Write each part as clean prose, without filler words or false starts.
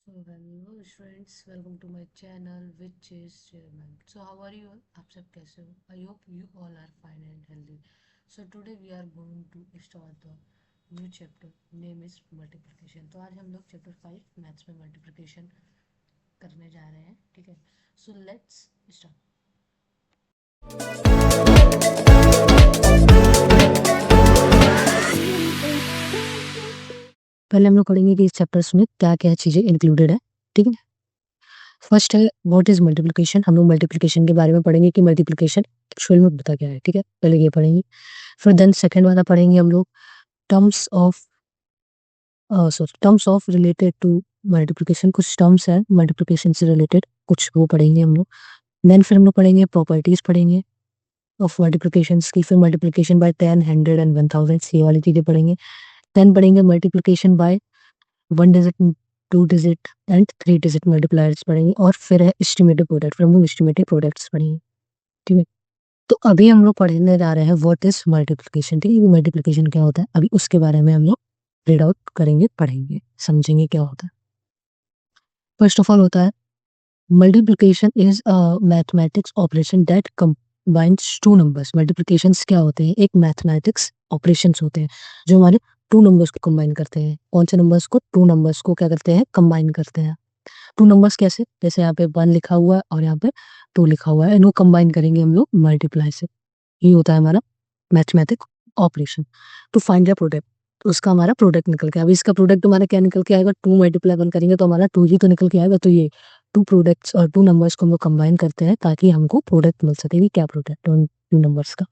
So hello students, welcome to my channel which is Chairman. So how are you all? आप सब कैसे हो? I hope you all are fine and healthy. So today we are going to start the new chapter. Name is multiplication. तो आज हम लोग chapter 5 maths में multiplication करने जा रहे हैं, ठीक है? So let's start. पहले हम लोग पढ़ेंगे कि इस चैप्टर्स में क्या क्या चीज़ें इंक्लूडेड है, ठीक है? फर्स्ट है व्हाट इज मल्टीप्लिकेशन। हम लोग मल्टीप्लिकेशन के बारे में पढ़ेंगे कि मल्टीप्लिकेशन एक्चुअल में होता क्या है, ठीक है? पहले ये पढ़ेंगे, फिर देन सेकंड वाला पढ़ेंगे हम लोग terms of terms of related to multiplication. कुछ टर्म्स है मल्टीप्लिकेशन से रिलेटेड, कुछ वो पढ़ेंगे हम लोग। देन फिर हम लोग पढ़ेंगे प्रॉपर्टीज पढ़ेंगे ऑफ मल्टीप्लिकेशन की, फिर मल्टीप्लिकेशन बाय 10, 100 एंड 1000 ये वाली चीजें पढ़ेंगे। देन पढ़ेंगे multiplication bye 1 digit, 2 digit and 3 digit multipliers पढ़ेंगे, और फिर है एस्टिमेटेड प्रोडक्ट, फिर हम लोग एस्टिमेटेड प्रोडक्ट्स पढ़ेंगे, ठीक है? तो अभी हम लोग पढ़ने जा रहे हैं व्हाट इज मल्टीप्लिकेशन, ठीक है? मल्टीप्लिकेशन क्या होता है, अभी उसके बारे में हम लोग रीड आउट करेंगे, पढ़ेंगे, समझेंगे क्या होता है। फर्स्ट ऑफ ऑल होता है multiplication is a mathematics operation that combines two numbers. Multiplications क्या होते हैं? एक मैथमेटिक्स ऑपरेशंस होते हैं जो हमारे टू नंबर्स को कंबाइन करते हैं। कौन से नंबर्स को? टू नंबर्स को क्या करते हैं? कंबाइन करते हैं। टू नंबर्स कैसे? जैसे यहाँ पे 1 लिखा हुआ है और यहाँ पे 2 लिखा हुआ है, इनको कंबाइन करेंगे हम लोग मल्टीप्लाई से। ये होता है हमारा mathematic operation to find the product. तो उसका हमारा प्रोडक्ट निकल के, अभी इसका प्रोडक्ट हमारा क्या निकल के आएगा? 2 मल्टीप्लाई 1 करेंगे तो हमारा 2 ही तो निकल के आएगा। तो ये टू प्रोडक्ट्स और टू नंबर्स को हम लोग कंबाइन करते हैं ताकि हमको प्रोडक्ट मिल सके कि क्या प्रोडक्ट है टू नंबर्स का।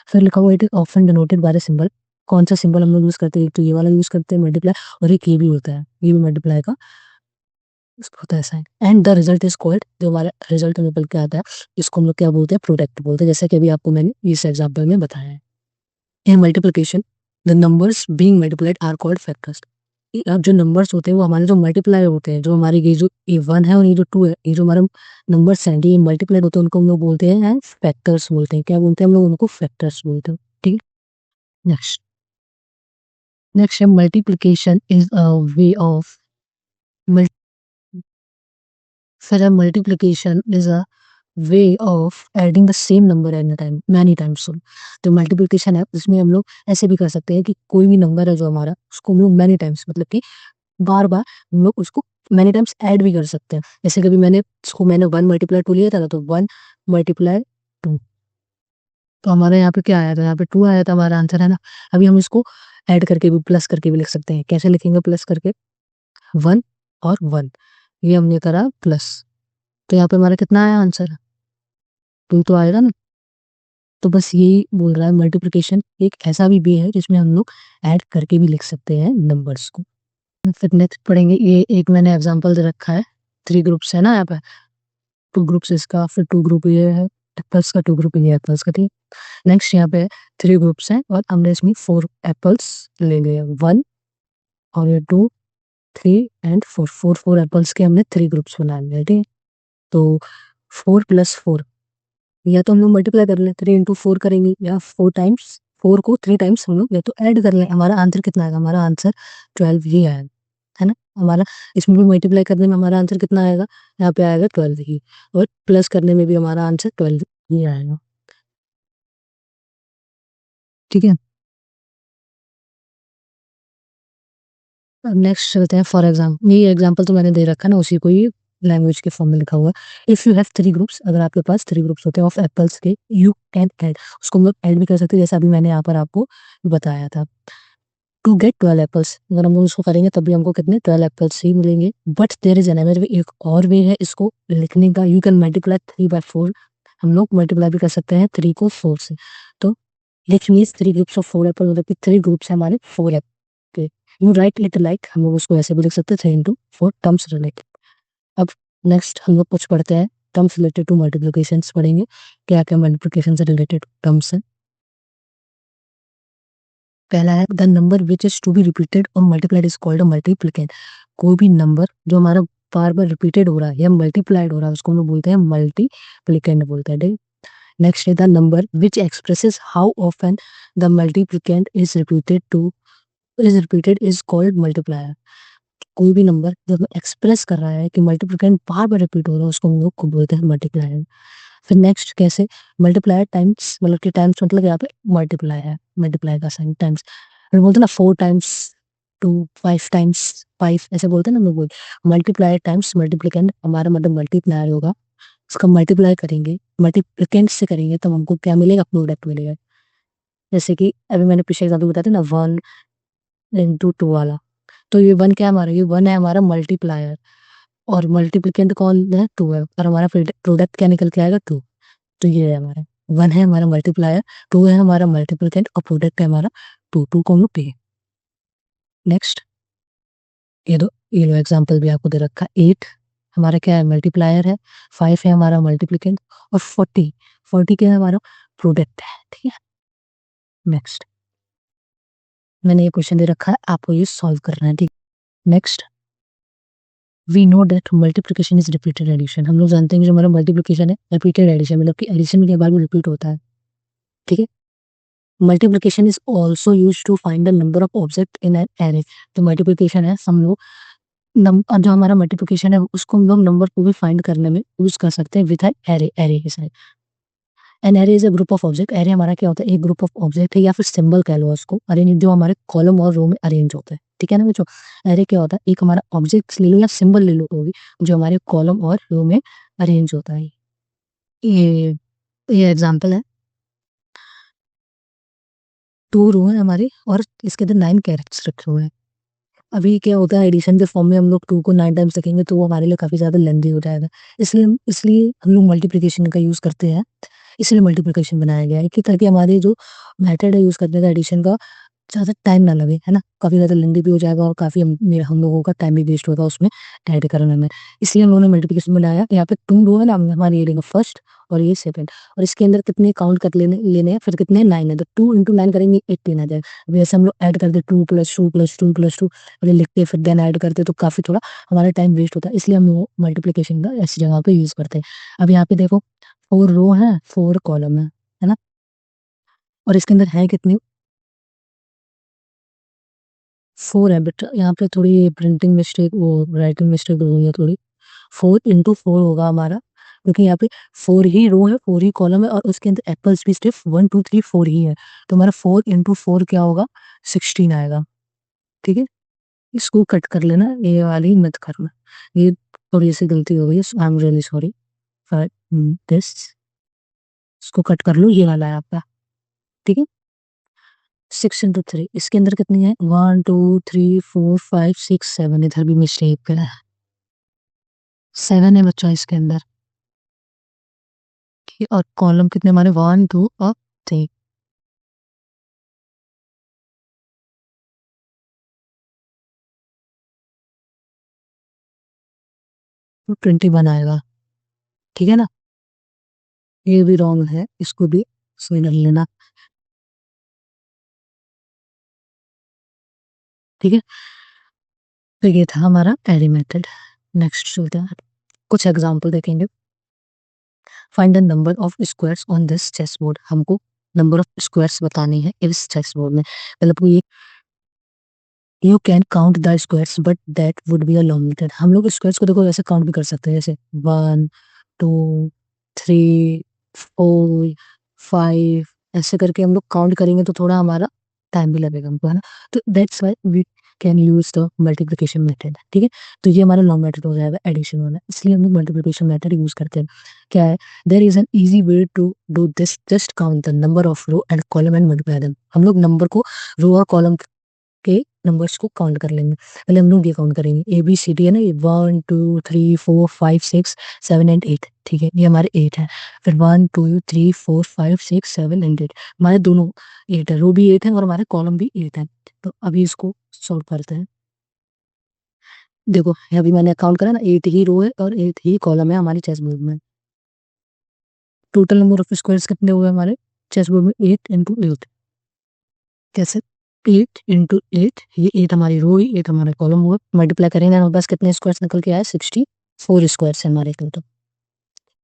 फिर लिखा हुआ it is often denoted by symbol. कौन सा सिंबल हम लोग यूज करते हैं? एक तो ये वाला यूज करते हैं मल्टीप्लाई, और एक ये भी होता है, ये भी मल्टीप्लाई का होता है sign. And the result is called, जो हमारा रिजल्ट निकल के आता है इसको हम लोग क्या बोलते हैं? प्रोडक्ट बोलते हैं, जैसे कि अभी आपको मैंने इस एग्जाम्पल में बताया है। In multiplication the numbers being multiplied are called factors. अब जो नंबर्स होते हैं वो हमारे जो मल्टीप्लाई होते हैं, जो हमारे ये जो A1 है और ये जो 2 है, ये जो हमारा नंबर्स हैं ये मल्टीप्लाइड होते हैं, उनको हम लोग बोलते हैं फैक्टर्स बोलते हैं। क्या बोलते हैं हम लोग? उनको फैक्टर्स बोलते हैं, ठीक है? नेक्स्ट है multiplication is a way of, फिर है multiplication is a way of adding the same number at time many times. तो मल्टीप्लिकेशन है उसमें हम लोग ऐसे भी कर सकते हैं कि कोई भी नंबर है जो हमारा, उसको हम लोग मैनी टाइम्स, मतलब कि बार बार हम लोग उसको मैनी टाइम्स ऐड भी कर सकते हैं। जैसे कभी मैंने 1 मल्टीप्लाई 2 लिया था ना, तो 1 मल्टीप्लाई 2, तो हमारे यहाँ पे क्या आया था? यहाँ पे 2 आया था, हमारा आंसर है ना। अभी हम इसको ऐड करके भी, प्लस करके भी लिख सकते हैं। कैसे लिखेंगे प्लस करके? 1 और 1, ये हमने करा प्लस, तो यहाँ पे हमारा कितना आया आंसर? 2 तो आएगा ना। तो बस यही बोल रहा है मल्टीप्लिकेशन एक ऐसा भी वे है जिसमें हम लोग ऐड करके भी लिख सकते हैं नंबर्स को। फिर नेक्स्ट पढ़ेंगे, ये एक मैंने एग्जांपल दे रखा है, 3 ग्रुप्स है ना यहाँ पे, 2 ग्रुप्स इसका, फिर 2 ग्रुप ये है एप्पल्स का, 2 ग्रुप ये एप्पल्स का, ठीक। नेक्स्ट यहाँ पे 3 ग्रुप्स हैं और हमने इसमें 4 एप्पल्स ले लिए, 1 और ये 2, 3 एंड 4, 4 एप्पल्स के हमने 3 ग्रुप्स बना लिए, ठीक है? तो 4 + 4, या तो हम लोग मल्टीप्लाई कर लें, 3 × 4 करेंगे, या 4 टाइम्स 4 को 3 टाइम्स हम लोग या तो ऐड कर लें। हमारा आंसर कितना आएगा? हमारा आंसर 12 ही आएगा, है ना। हमारा इसमें भी मल्टीप्लाई करने में हमारा आंसर कितना आएगा? यहाँ पे आएगा 12 ही, और प्लस करने में भी हमारा आंसर 12 ही आएगा, ठीक है। अब नेक्स्ट चलते हैं फॉर एग्जाम्पल, ये एग्जाम्पल तो मैंने दे रखा है ना, उसी को ही लैंग्वेज के फॉर्म में लिखा हुआ है। इफ यू हैव 3 ग्रुप्स, अगर आपके पास 3 ग्रुप्स होते हैं ऑफ एप्पल्स के, यू कैन ऐड, उसको हम लोग ऐड भी कर सकते हैं, जैसा अभी मैंने यहाँ पर आपको बताया था। टू गेट 12 एप्पल्स, अगर हम लोग इसको करेंगे तब भी हमको कितने 12 एप्पल्स ही मिलेंगे। But there is another way, एक और वे है इसको लिखने का। यू कैन मल्टीप्लाई 3/4, हम लोग मल्टीप्लाई भी कर सकते हैं 3 को 4 से। तो let means 3 groups of 4 apple, मतलब कि 3 ग्रुप्स है हमारे 4 apple. You write it like, हम लोग उसको ऐसे भी लिख सकते हैं 3 × 4 टर्म्स रिलेटेड। अब नेक्स्ट हम लोग कुछ पढ़ते हैं टर्म्स रिलेटेड टू मल्टीप्लिकेशन पढ़ेंगे, क्या क्या मल्टीप्लिकेशन से रिलेटेड टर्म्स है। पहला है the number which is to be repeated और multiplied is called a multiplicand. कोई भी नंबर जो हमारा बार बार रिपीटेड हो रहा है या मल्टीप्लाइड हो रहा है उसको हम लोग बोलते हैं मल्टीप्लिकेंट बोलते हैं, ठीक। नेक्स्ट है the number which expresses how often the multiplicand is repeated is called multiplier. कोई भी नंबर जो हमें एक्सप्रेस कर रहा है कि मल्टीप्लिकेंड बार बार रिपीट हो रहा है उसको हम लोग को बोलते हैं मल्टीप्लायर। फिर नेक्स्ट कैसे, मल्टीप्लायर टाइम्स, मतलब कि टाइम्स मतलब यहाँ पे मल्टीप्लाई है, मल्टीप्लाई का साइन टाइम्स। फिर बोलते हैं ना 4 टाइम्स 2, 5 टाइम्स 5, ऐसे बोलते हैं ना हम लोग। मल्टीप्लायर टाइम्स मल्टीप्लिकेंड हमारा मतलब मल्टीप्लायर होगा, उसका मल्टीप्लाई करेंगे, मल्टीप्लिकेंड से करेंगे तो हमको क्या मिलेगा, प्रोडक्ट मिलेगा। जैसे कि अभी मैंने पीछे एग्जाम्पल बताया था ना 1 into 2 वाला, तो ये 1 क्या है हमारा, ये 1 है हमारा मल्टीप्लायर, और मल्टीप्लिकेंट कौन है, 2 है, और हमारा प्रोडक्ट क्या निकल के आएगा, 2। तो ये है हमारा 1 है हमारा मल्टीप्लायर, 2 है हमारा मल्टीप्लिकेंट, और प्रोडक्ट है हमारा 2, 2 को हम लोग पे। नेक्स्ट ये लो एग्जाम्पल भी आपको दे रखा है। 8 हमारा क्या है, मल्टीप्लायर है, 5 है हमारा मल्टीप्लिकेंट, और 40 क्या है हमारा प्रोडक्ट है। ठीक है, नेक्स्ट मैंने ये क्वेश्चन दे रखा है, आपको ये सॉल्व करना है। ठीक, next we know that multiplication is repeated addition. हम लोग जानते हैं कि जो हमारा मल्टीप्लिकेशन है रिपीटेड एडिशन, मतलब कि एडिशन में बार बार रिपीट होता है। ठीक है, multiplication is also use to find the number of object in an array. तो मल्टीप्लिकेशन है, हम लोग जो हमारा मल्टीप्लिकेशन है उसको हम लोग नंबर को भी फाइंड करने में यूज कर सकते हैं विद एरे, एरे के साथ। An array is a group of object. Array हमारा क्या होता है, एक ग्रुप ऑफ ऑब्जेक्ट है, या फिर सिंबल कह लो उसको, अरेंज जो हमारे कॉलम और रो में अरेंज होता है। ठीक है ना बच्चों, एरे क्या होता है, एक हमारा ऑब्जेक्ट ले लो या सिंबल ले लो कोई, जो हमारे कॉलम और रो में अरेंज होता है। ये ये एग्जाम्पल है, 2 रो है हमारे और इसके अंदर 9 कैरेक्टर्स रखे हुए हैं। अभी क्या होता है, एडिशन के फॉर्म में हम लोग 2 को 9 टाइम्स लिखेंगे तो वो हमारे लिए काफी ज्यादा लेंदी हो जाएगा, इसलिए हम लोग मल्टीप्लिकेशन का यूज करते हैं। इसलिए मल्टीप्लिकेशन बनाया गया है कि ताकि हमारे जो मेथड है यूज करने का एडिशन का, ज़्यादा टाइम ना लगे, है ना, काफ़ी ज़्यादा लेंदी भी हो जाएगा और काफ़ी हम लोगों का टाइम भी वेस्ट होगा उसमें ऐड करने में। इसलिए हम लोगों ने मल्टीप्लिकेशन बनाया। यहाँ पे 2 रो है ना, हमारी ये रहेगा फर्स्ट और ये सेकंड, और इसके अंदर कितने काउंट कर लेने लेने हैं, फिर कितने 9 है, तो 2 into 9 करेंगे 18 आ जाएगा। अब जैसे हम लोग ऐड करते 2 + 2 + 2 + 2 और ये लिखते फिर देन ऐड करते, तो काफ़ी थोड़ा हमारा टाइम वेस्ट होता है, इसलिए हम वो मल्टीप्लिकेशन का ऐसी जगह पे यूज़ करते हैं। अब यहाँ पे देखो 4 रो है 4 कॉलम है ना, और इसके अंदर है कितनी, 4 है, बट यहाँ पे थोड़ी प्रिंटिंग मिस्टेक, वो राइटिंग मिस्टेक हो गई है थोड़ी। 4 into 4 होगा हमारा, क्योंकि यहाँ पे 4 ही रो है, 4 ही कॉलम है, और उसके अंदर एप्पल्स भी सिर्फ 1 2 3 4 ही है, तो हमारा 4 into 4 क्या होगा, 16 आएगा। ठीक है, इसको कट कर लेना, ये वाली मत करना, ये थोड़ी सी गलती हो गई, I am really sorry for this. इसको कट कर लो, ये वाला है आपका। ठीक है, 6 into 3, इसके अंदर कितनी है, 1 2 3 4 5 6 7, इधर भी मिस्टेक है, 7 है बच्चा इसके अंदर। ठीक है, और कॉलम कितने हमारे, 1 2 और 3। तो 21 आएगा। ठीक है ना, ये भी रॉन्ग है, इसको भी सही कर लेना। ठीक है, तो ये था हमारा एरी मेथड। नेक्स्ट चलते हैं, कुछ एग्जाम्पल देखेंगे। Find the number of squares on this chess board. हमको नंबर ऑफ स्क्वायर्स बतानी है इस चेस बोर्ड में। मतलब ये, you can count the squares but that would be a long method. हम लोग स्क्वायर्स को देखो ऐसे काउंट भी कर सकते हैं, जैसे 1 2 3 4 5, ऐसे करके हम लोग काउंट करेंगे तो थोड़ा हमारा टाइम भी लगेगा हमको, है ना। तो that's why we can use the multiplication method. ठीक है, तो ये हमारा लॉन्ग मेथड हो जाएगा एडिशन वाला, इसलिए हम लोग मल्टीप्लिकेशन मेथड यूज करते हैं। क्या है, there is an easy way to do this, just count the number of row and column and multiply them. हम लोग नंबर को, रो और कॉलम के नंबर्स को काउंट कर लेंगे। पहले हम लोग ये काउंट करेंगे, ABCD है ना, ये 1 2 3 4 5 6 7 एंड 8। ठीक है, ये हमारे 8 है। फिर 1 2 3 4 5 6 7 एंड 8, हमारे दोनों 8 है, रो भी 8 है और हमारे कॉलम भी 8 है। तो अभी इसको सॉल्व करते हैं। देखो अभी मैंने काउंट करा ना, 8 ही रो है और 8 ही कॉलम है हमारी चेस बोर्ड में। टोटल नंबर ऑफ स्क्वायर्स कितने हुए हमारे चेस बोर्ड में, 8 into 8। कैसे, 8 into 8, ये 8 हमारी रो हुई, 8 हमारा कॉलम हुआ, मल्टीप्लाई करेंगे ना बस कितने स्क्वायर्स निकल के आए, 64 स्क्वायर्स है हमारे टोटल।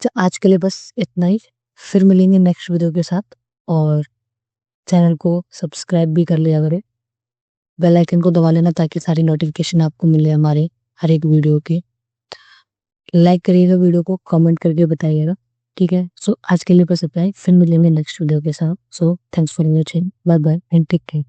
तो आज के लिए बस इतना ही, फिर मिलेंगे नेक्स्ट वीडियो के साथ, और चैनल को सब्सक्राइब भी कर लिया करें। बेल आइकन को दबा लेना ताकि सारी नोटिफिकेशन आपको मिले हमारे हर एक वीडियो की। लाइक करिएगा वीडियो को, कमेंट करके बताइएगा, ठीक है। सो आज के लिए बस इतना ही, फिर मिलेंगे नेक्स्ट वीडियो के साथ। So thanks for watching, bye bye and take care.